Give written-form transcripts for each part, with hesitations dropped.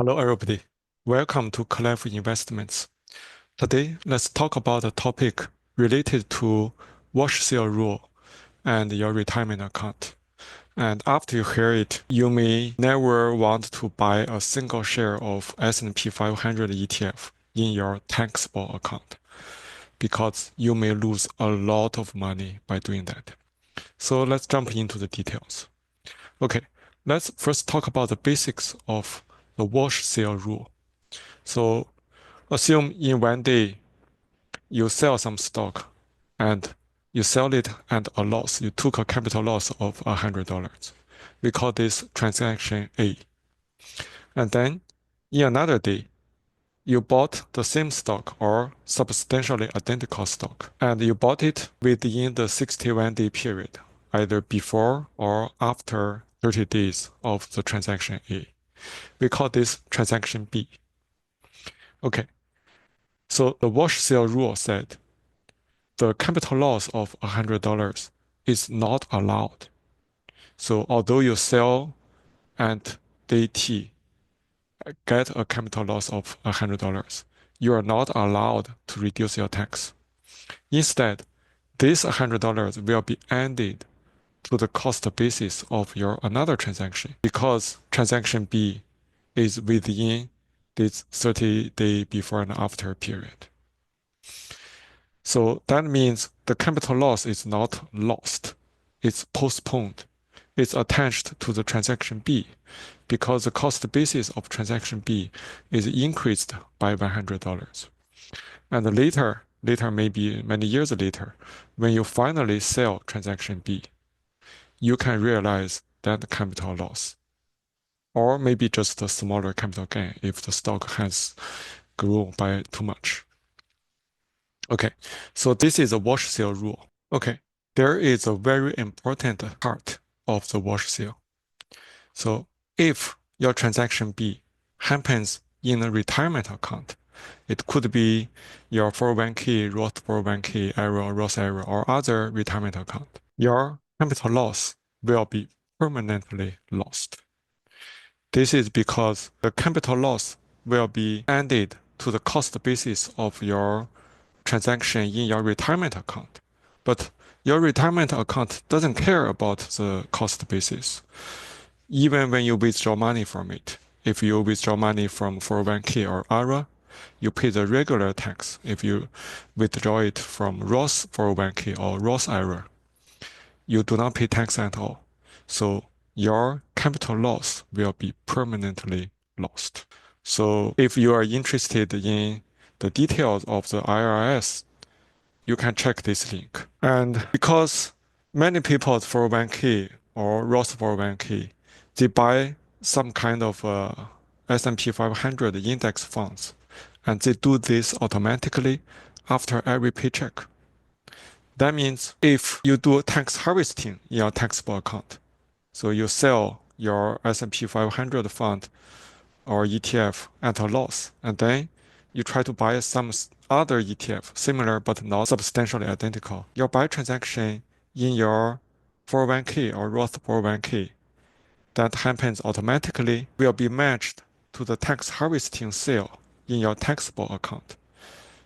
Hello, everybody. Welcome to Clef Investments. Today, let's talk about a topic related to wash sale rule and your retirement account. And after you hear it, you may never want to buy a single share of S&P 500 ETF in your taxable account because you may lose a lot of money by doing that. So let's jump into the details. Okay, let's first talk about the basics of the wash sale rule. So assume in one day you sell some stock and you sell it at a loss. You took a capital loss of $100. We call this transaction A. And then in another day, you bought the same stock or substantially identical stock, and you bought it within the 61-day period, either before or after 30 days of the transaction A. We call this transaction B. Okay, so the wash sale rule said the capital loss of $100 is not allowed. So although you sell and day T get a capital loss of $100, you are not allowed to reduce your tax. Instead, this $100 will be added to the cost basis of your another transaction because transaction B is within this 30-day before and after period. So that means the capital loss is not lost, it's postponed. It's attached to the transaction B because the cost basis of transaction B is increased by $100. And later, maybe many years later, when you finally sell transaction B, you can realize that capital loss, or maybe just a smaller capital gain if the stock has grown by too much. Okay, so this is a wash sale rule. Okay, there is a very important part of the wash sale. So if your transaction B happens in a retirement account, it could be your 401k, Roth 401k, IRA, Roth IRA, or other retirement account. Your capital loss will be permanently lost. This is because the capital loss will be added to the cost basis of your transaction in your retirement account. But your retirement account doesn't care about the cost basis. Even when you withdraw money from it, if you withdraw money from 401k or IRA, you pay the regular tax. If you withdraw it from Roth 401k or Roth IRA, you do not pay tax at all. So your capital loss will be permanently lost. So if you are interested in the details of the IRS, you can check this link. And because many people's 401k or Roth 401k, they buy some kind of S&P 500 index funds, and they do this automatically after every paycheck. That means if you do tax harvesting in your taxable account, so you sell your S&P 500 fund or ETF at a loss, and then you try to buy some other ETF, similar but not substantially identical. Your buy transaction in your 401k or Roth 401k that happens automatically will be matched to the tax harvesting sale in your taxable account.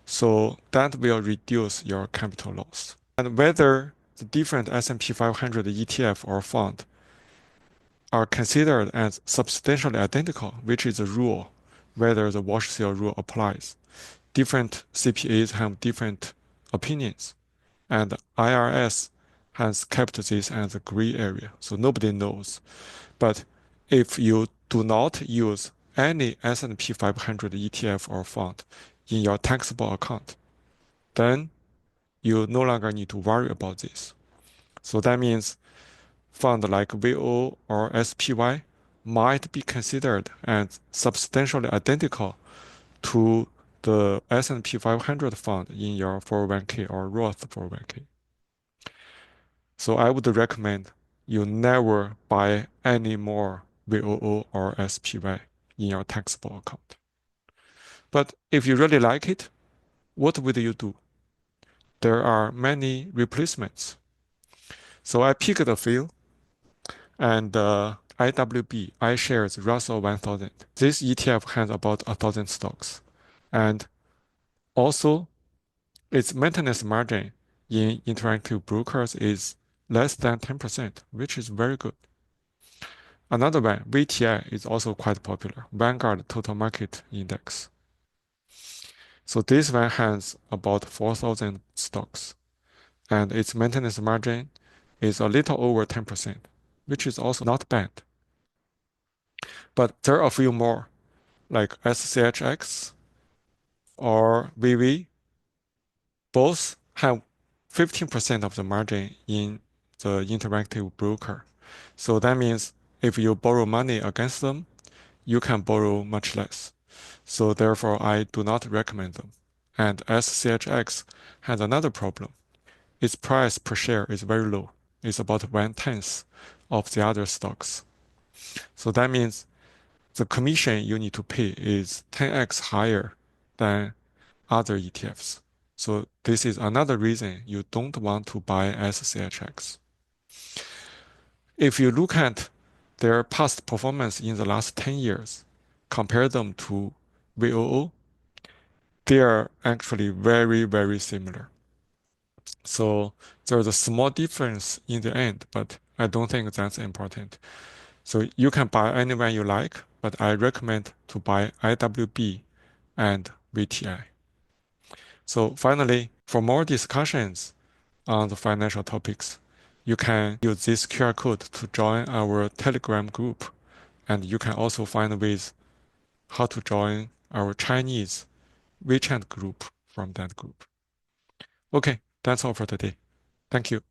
So that will reduce your capital loss. And whether the different S&P 500 ETF or fund are considered as substantially identical, which is a rule, whether the wash sale rule applies. Different CPAs have different opinions, and IRS has kept this as a gray area, so nobody knows. But if you do not use any S&P 500 ETF or fund in your taxable account, then you no longer need to worry about this. So that means fund like VO or SPY might be considered as substantially identical to the S&P 500 fund in your 401k or Roth 401k. So I would recommend you never buy any more VOO or SPY in your taxable account. But if you really like it, what would you do? There are many replacements. So I picked a few, and IWB, iShares Russell 1000. This ETF has about 1,000 stocks. And also, its maintenance margin in interactive brokers is less than 10%, which is very good. Another one, VTI, is also quite popular, Vanguard Total Market Index. So this one has about 4,000 stocks, and its maintenance margin is a little over 10%, which is also not bad. But there are a few more, like SCHX or VV. Both have 15% of the margin in the interactive broker. So that means if you borrow money against them, you can borrow much less. So therefore, I do not recommend them. And SCHX has another problem. Its price per share is very low. It's about 1/10 of the other stocks. So that means the commission you need to pay is 10x higher than other ETFs. So this is another reason you don't want to buy SCHX. If you look at their past performance in the last 10 years, compare them to VOO, they are actually very, very similar. So there's a small difference in the end, but I don't think that's important. So you can buy anyone you like, but I recommend to buy IWB and VTI. So finally, for more discussions on the financial topics, you can use this QR code to join our Telegram group. And you can also find ways how to join our Chinese WeChat group from that group. Okay, that's all for today. Thank you.